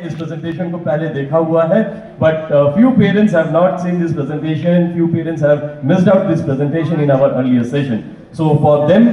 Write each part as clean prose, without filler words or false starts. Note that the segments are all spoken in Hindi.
इस प्रेजेंटेशन को पहले देखा हुआ है, but few parents have not seen this presentation. Few parents have missed out this presentation in our earlier session. So for them,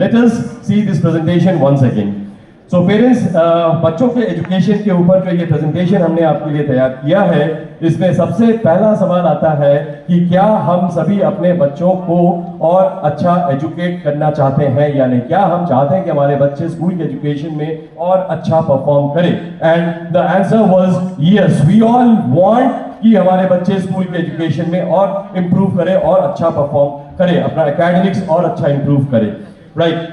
let us see this presentation once again. So parents, बच्चों के एजुकेशन के ऊपर जो ये प्रेजेंटेशन हमने आपके लिए तैयार किया है, इसमें सबसे पहला सवाल आता है कि क्या हम सभी अपने बच्चों को और अच्छा एजुकेट करना चाहते हैं या नहीं। क्या हम चाहते हैं कि हमारे बच्चे स्कूल के एजुकेशन में और अच्छा परफॉर्म करें। And the answer was yes, we all want कि हमारे बच्चे स्कूल के एजुकेशन में और इम्प्रूव करें और अच्छा परफॉर्म करें, अपना एकेडमिक्स और अच्छा इम्प्रूव करें, राइट।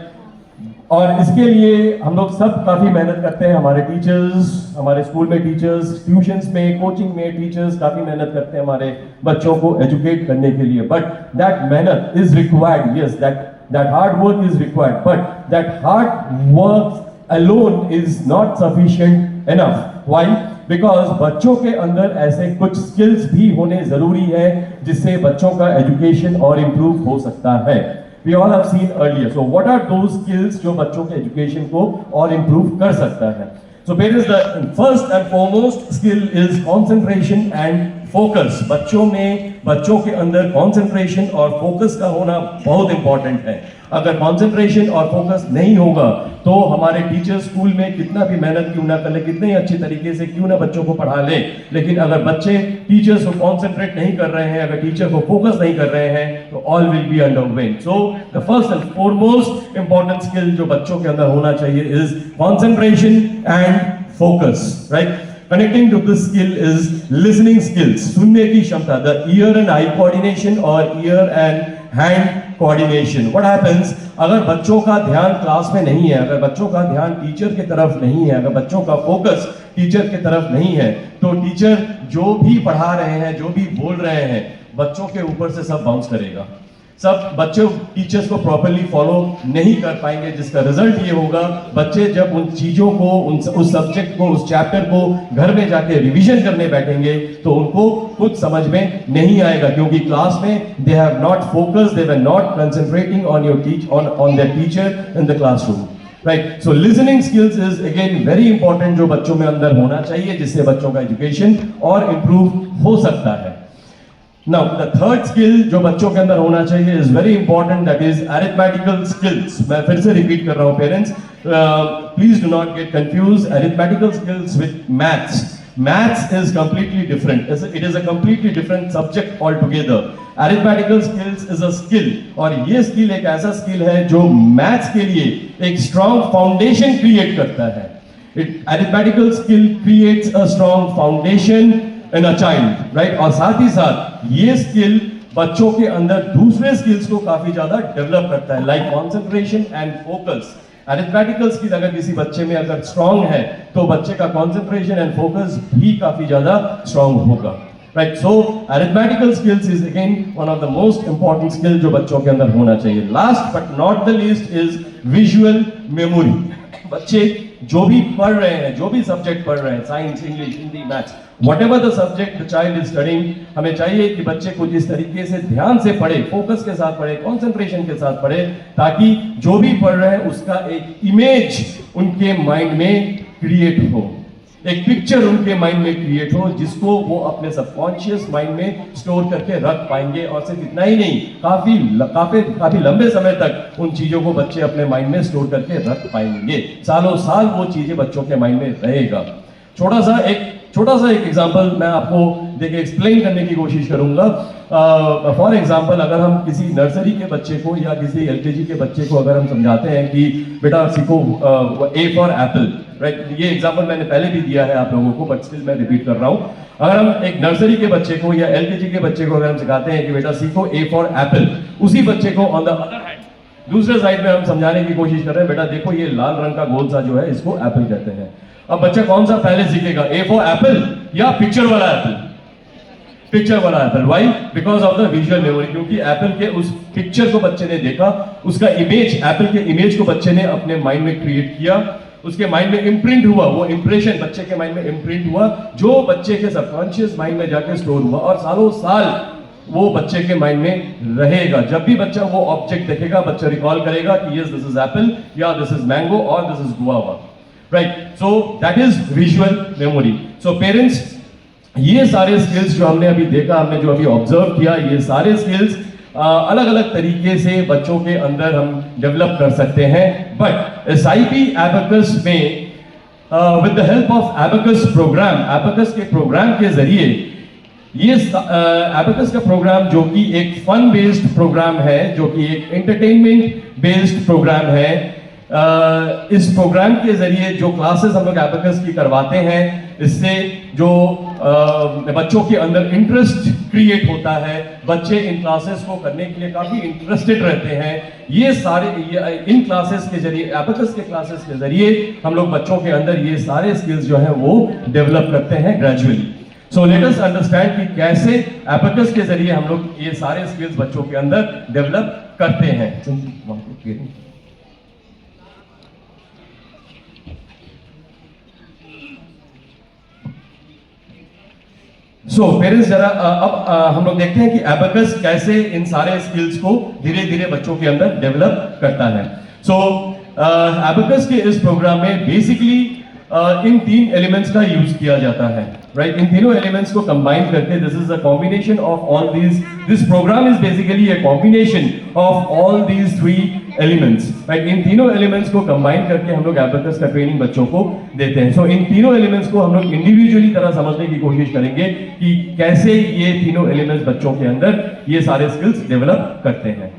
और इसके लिए हम लोग सब काफी मेहनत करते हैं। हमारे टीचर्स, हमारे स्कूल में टीचर्स, ट्यूशंस में, कोचिंग में टीचर्स काफी मेहनत करते हैं हमारे बच्चों को एजुकेट करने के लिए। बट दैट मेहनत is required, yes, that hard work is required, but that hard work alone is not sufficient enough. Why? Because बच्चों के अंदर ऐसे कुछ स्किल्स भी होने जरूरी है जिससे बच्चों का एजुकेशन और इम्प्रूव हो सकता है। We all have seen earlier. So what are those skills जो बच्चों के एजुकेशन को और इम्प्रूव कर सकता है? So parents, the first and foremost skill is concentration and focus. बच्चों के अंदर concentration और focus का होना बहुत important है। अगर concentration और focus नहीं होगा तो हमारे टीचर स्कूल में कितना भी मेहनत क्यों ना कर ले, कितने ही अच्छी तरीके से क्यों ना बच्चों को पढ़ा ले, लेकिन अगर बच्चे टीचर्स को कॉन्सेंट्रेट नहीं कर रहे हैं, अगर टीचर को फोकस नहीं कर रहे हैं, तो all will be underwhelmed. So the first and foremost important skill जो बच्चों के अंदर होना चाहिए is concentration and focus, right. Connecting to this skill is listening skills, सुनने की क्षमता, the ear and eye coordination और ear and hand coordination. What happens अगर बच्चों का ध्यान क्लास में नहीं है, अगर बच्चों का ध्यान टीचर की तरफ नहीं है, अगर बच्चों का फोकस टीचर की तरफ नहीं है, तो टीचर जो भी पढ़ा रहे हैं, जो भी बोल रहे हैं, बच्चों के ऊपर से सब बाउंस करेगा। सब बच्चे टीचर्स को प्रॉपर्ली फॉलो नहीं कर पाएंगे, जिसका रिजल्ट ये होगा बच्चे जब उन चीजों को, उस सब्जेक्ट को, उस चैप्टर को घर में जाके रिवीजन करने बैठेंगे तो उनको कुछ समझ में नहीं आएगा, क्योंकि क्लास में they have not focused, they were not concentrating on their teacher in the classroom, right. So listening skills is again very important, जो बच्चों में अंदर होना चाहिए, जिससे बच्चों का एजुकेशन और इम्प्रूव हो सकता है। Now, the third skill जो बच्चों के अंदर होना चाहिए is very important, that is arithmetical skills. मैं फिर से repeat कर रहा हूँ parents, please do not get confused. Arithmetical skills with maths. Maths is completely different. It is a completely different subject altogether. Arithmetical skills is a skill, और ये skill एक ऐसा skill है जो maths के लिए एक strong foundation create करता है. Arithmetical skill creates a strong foundation in a child, right? और साथ ही साथ ये स्किल बच्चों के अंदर दूसरे स्किल्स को काफी ज्यादा डेवलप करता है, like concentration and focus. Arithmetical skill अगर किसी बच्चे में अगर स्ट्रांग है तो बच्चे का कॉन्सेंट्रेशन एंड फोकस भी काफी ज्यादा स्ट्रांग होगा, right. So arithmetical skills is again one of the most important skill जो बच्चों के अंदर होना चाहिए। Last but not the least is visual memory. बच्चे जो भी पढ़ रहे हैं, जो भी सब्जेक्ट पढ़ रहे हैं, science, English, Hindi, maths, whatever the subject the child is studying, हमें चाहिए कि बच्चे कुछ इस तरीके से ध्यान से पढ़े, फोकस के साथ पढ़े, कंसंट्रेशन के साथ पढ़े, ताकि जो भी पढ़ रहे हैं उसका एक इमेज उनके माइंड में क्रिएट हो, एक पिक्चर उनके माइंड में क्रिएट हो, जिसको वो अपने सबकॉन्शियस माइंड में स्टोर करके रख पाएंगे। और सिर्फ इतना ही नहीं, काफी लंबे समय तक उन चीजों को बच्चे अपने माइंड में स्टोर करके रख पाएंगे, सालों साल वो चीजें बच्चों के माइंड में रहेगा। छोटा सा एक एग्जांपल मैं आपको देके एक्सप्लेन करने की कोशिश करूंगा। फॉर एग्जांपल, अगर हम किसी नर्सरी के बच्चे को या किसी एलकेजी के बच्चे को अगर हम समझाते हैं कि बेटा सीखो ए फॉर एप्पल, राइट। ये एग्जांपल मैंने पहले भी दिया है आप लोगों को, बट स्टिल मैं रिपीट कर रहा हूँ। अगर हम एक नर्सरी के बच्चे को या एलकेजी के बच्चे को अगर हम सिखाते हैं कि बेटा सीखो ए फॉर एप्पल, उसी बच्चे को ऑन द अदर हैंड दूसरे साइड में हम समझाने की कोशिश कर रहे हैं, बेटा देखो ये लाल रंग का गोल सा जो है इसको एप्पल कहते हैं। अब बच्चा कौन सा पहले सीखेगा, ए फॉर एप्पल या पिक्चर वाला एप्पल? पिक्चर वाला Apple. Why? Because of the visual memory, क्योंकि एप्पल के उस पिक्चर को बच्चे ने देखा, उसका इमेज, एप्पल के इमेज को बच्चे ने अपने माइंड में क्रिएट किया, उसके माइंड में इम्प्रिंट हुआ, वो इंप्रेशन बच्चे के माइंड में इम्प्रिंट हुआ, जो बच्चे के सबकॉन्शियस माइंड में जाके स्टोर हुआ, और सालों साल वो बच्चे के माइंड में रहेगा। जब भी बच्चा वो ऑब्जेक्ट देखेगा, बच्चा रिकॉल करेगा कि यस दिस इज एप्पल, या दिस इज मैंगो, और this is guava. Right? So that is visual memory. So parents, ये सारे स्किल्स जो हमने अभी देखा, हमने जो अभी ऑब्जर्व किया, ये सारे स्किल्स अलग अलग तरीके से बच्चों के अंदर हम डेवलप कर सकते हैं. बट SIP Abacus में with the help of Abacus program, Abacus के प्रोग्राम के जरिए, ये Abacus का प्रोग्राम जो कि एक फन बेस्ड प्रोग्राम है, जो कि एक एंटरटेनमेंट बेस्ड प्रोग्राम है, इस प्रोग्राम के जरिए जो क्लासेस हम लोग Abacus की करवाते हैं, इससे जो बच्चों के अंदर इंटरेस्ट क्रिएट होता है, बच्चे इन क्लासेस को करने के लिए काफी इंटरेस्टेड रहते हैं. ये सारे इन क्लासेस के जरिए, Abacus के क्लासेस के जरिए हम लोग बच्चों के अंदर ये सारे स्किल्स जो है वो डेवलप करते हैं gradually. So let us understand कि कैसे Abacus के जरिए हम लोग ये सारे स्किल्स बच्चों के अंदर डेवलप करते हैं. सो पेरेंट्स, जरा अब हम लोग देखते हैं कि Abacus कैसे इन सारे स्किल्स को धीरे धीरे बच्चों के अंदर डेवलप करता है. सो Abacus के इस प्रोग्राम में बेसिकली इन 3 एलिमेंट्स का यूज किया जाता है, राइट? इन तीनों एलिमेंट्स को कंबाइन करके, this is a combination of all this program is basically a combination of all these 3 elements, right? इन तीनों एलिमेंट्स को कंबाइन करके हम लोग Abacus का ट्रेनिंग बच्चों को देते हैं. सो इन तीनों एलिमेंट्स को हम लोग इंडिविजुअली तरह समझने की कोशिश करेंगे कि कैसे ये तीनों एलिमेंट्स बच्चों के अंदर ये सारे स्किल्स डेवलप करते हैं.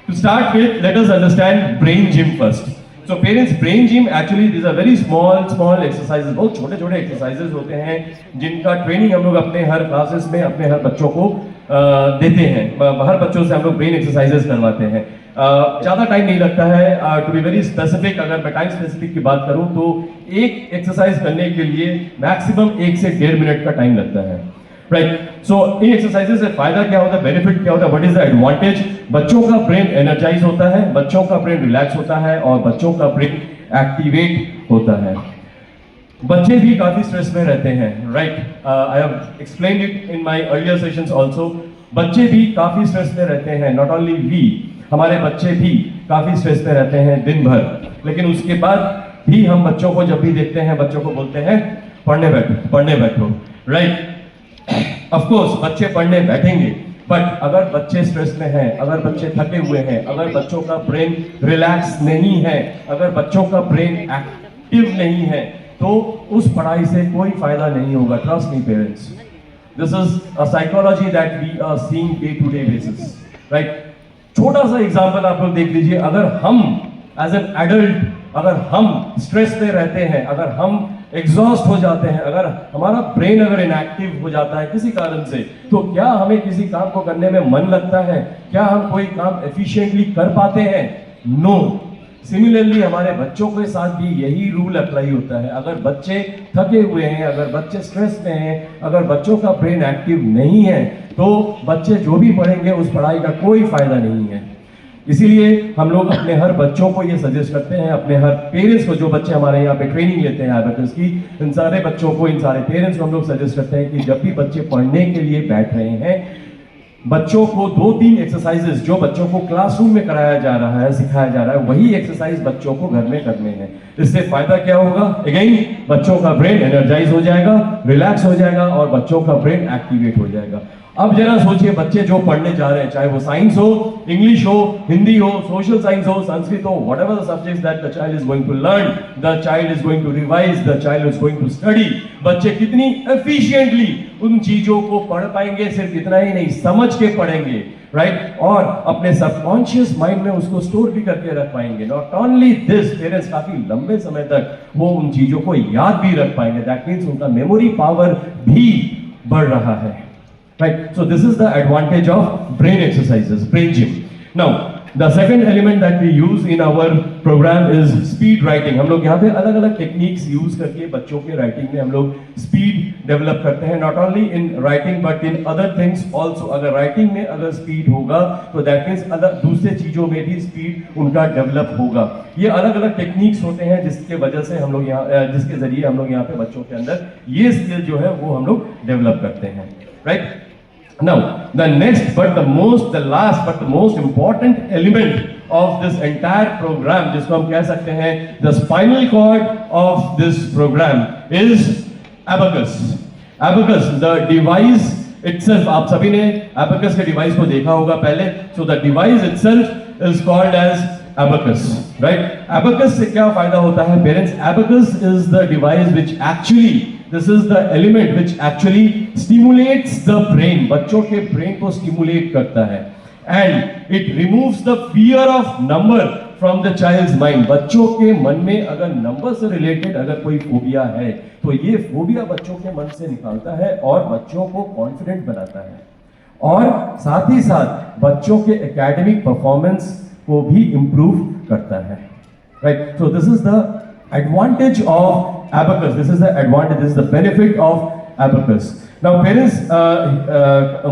To start with, let us understand brain gym first. So parents, brain gym actually these are very small exercises, बहुत छोटे एक्सरसाइजेस होते हैं जिनका ट्रेनिंग हम लोग अपने हर क्लासेस में अपने हर बच्चों को देते हैं. हर बच्चों से हम लोग ब्रेन एक्सरसाइजेस करवाते हैं. ज़्यादा टाइम नहीं लगता है. टू बी वेरी स्पेसिफिक, अगर मैं टाइम स्पेसिफिक की बात करूं तो एक एक्सरसाइज करने के लिए मैक्सिमम 1 से 1.5 मिनट का टाइम लगता है, राइट? सो इन एक्सरसाइजेस से फायदा क्या होता है, बेनिफिट क्या होता है, व्हाट इज द एडवांटेज? बच्चों का ब्रेन एनर्जाइज होता है, बच्चों का ब्रेन रिलैक्स होता है और बच्चों का ब्रेन एक्टिवेट होता है. बच्चे भी काफी स्ट्रेस में रहते हैं, right? I have explained it in my earlier sessions also. बच्चे भी काफी स्ट्रेस में रहते हैं. नॉट ओनली वी, हमारे बच्चे भी काफी स्ट्रेस में रहते हैं दिन भर. लेकिन उसके बाद भी हम बच्चों को जब भी देखते हैं, बच्चों को बोलते हैं पढ़ने बैठो, राइट? ऑफ कोर्स बच्चे पढ़ने बैठेंगे, बट अगर बच्चे स्ट्रेस में हैं, अगर बच्चे थके हुए हैं, अगर बच्चों का ब्रेन रिलैक्स नहीं है, अगर बच्चों का ब्रेन एक्टिव नहीं है, तो उस पढ़ाई से कोई फायदा नहीं होगा. Trust me parents, this is a psychology that we are seeing day to day basis, right? छोटा सा एग्जांपल आप लोग देख लीजिए. अगर हम एज एन एडल्ट, अगर हम स्ट्रेस में रहते हैं, अगर हम एग्जॉस्ट हो जाते हैं, अगर हमारा ब्रेन अगर इनएक्टिव हो जाता है किसी कारण से, तो क्या हमें किसी काम को करने में मन लगता है? क्या हम कोई काम एफिशिएंटली कर पाते हैं? नो. सिमिलरली हमारे बच्चों के साथ भी यही रूल अप्लाई होता है. अगर बच्चे थके हुए हैं, अगर बच्चे स्ट्रेस में हैं, अगर बच्चों का ब्रेन एक्टिव नहीं है, तो बच्चे जो भी पढ़ेंगे उस पढ़ाई का कोई फायदा नहीं है. इसीलिए हम लोग अपने हर बच्चों को ये सजेस्ट करते हैं, अपने हर पेरेंट्स को, जो बच्चे हमारे यहाँ पे ट्रेनिंग लेते हैं Abacus की, इन सारे बच्चों को, इन सारे पेरेंट्स को हम लोग सजेस्ट करते हैं कि जब भी बच्चे पढ़ने के लिए बैठ रहे हैं, बच्चों को 2-3 एक्सरसाइजेस जो बच्चों को क्लासरूम में कराया जा रहा है, सिखाया जा रहा है, वही एक्सरसाइज बच्चों को घर में करने हैं. इससे फायदा क्या होगा? अगेन बच्चों का ब्रेन एनर्जाइज हो जाएगा, रिलैक्स हो जाएगा और बच्चों का ब्रेन एक्टिवेट हो जाएगा. अब जरा सोचिए, बच्चे जो पढ़ने जा रहे हैं, चाहे वो साइंस हो, इंग्लिश हो, हिंदी हो, सोशल साइंस हो, संस्कृत हो, whatever the subjects that the child is going to learn, the child is going to revise, the child is going to study. बच्चे कितनी एफिशिएंटली उन चीजों को पढ़ पाएंगे, सिर्फ इतना ही नहीं, समझ के पढ़ेंगे, राइट? और अपने सबकॉन्शियस माइंड में उसको स्टोर भी करके रख पाएंगे. नॉट ओनली दिस, पेरेंट्स काफी लंबे समय तक वो उन चीजों को याद भी रख पाएंगे. दैट मीन्स उनका मेमोरी पावर भी बढ़ रहा है, right? So this is the advantage of brain exercises, brain gym. Now the second element that we use in our program is speed writing. हम लोग यहाँ पे अलग अलग टेक्निक्स यूज करके बच्चों के राइटिंग में हम लोग स्पीड डेवलप करते हैं. Not only in writing but in other things also. अगर राइटिंग में अगर स्पीड होगा तो दैट मीन्स अदर दूसरे चीजों में भी स्पीड उनका डेवलप होगा. ये अलग अलग टेक्निक्स होते हैं जिसके वजह से हम लोग यहाँ, जिसके जरिए हम लोग यहाँ पे बच्चों के अंदर ये स्किल जो है वो हम लोग डेवलप करते हैं, right? Now, the next but the last but the most important element of this entire program, जिसको हम कह सकते हैं the spinal cord of this program is abacus. Abacus, the device itself, आप सभी ने abacus के डिवाइस को देखा होगा पहले. So the device itself is called as abacus, right? Abacus से क्या फायदा होता है parents? Abacus is the device which actually, this is the element which actually stimulates the brain. बच्चों के brain को stimulate करता है. And it removes the fear of number from the child's mind. बच्चों के मन में अगर नंबर से रिलेटेड अगर कोई फोबिया है तो ये फोबिया बच्चों के मन से निकालता है और बच्चों को कॉन्फिडेंट बनाता है और साथ ही साथ बच्चों के एकेडमिक परफॉर्मेंस को भी इंप्रूव करता है. Right, so this is the advantage of abacus. This is the advantage, this is the benefit of abacus. Now parents,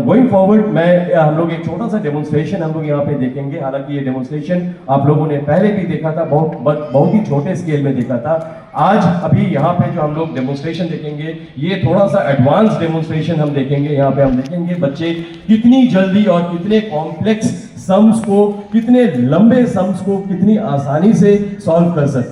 going forward, हम लोग एक छोटा सा डेमोन्स्ट्रेशन हम लोग यहाँ पे देखेंगे. हालांकि ये डेमोन्स्ट्रेशन आप लोगों ने पहले भी देखा था, बहुत ही छोटे स्केल में देखा था. आज अभी यहाँ पे जो हम लोग डेमोन्स्ट्रेशन देखेंगे ये थोड़ा सा एडवांस डेमोन्स्ट्रेशन हम देखेंगे. यहाँ पे हम देखेंगे बच्चे कितनी जल्दी और कितने कॉम्प्लेक्स सम्स को, कितने लंबे सम्स को कितनी आसानी से सॉल्व कर सकते हैं.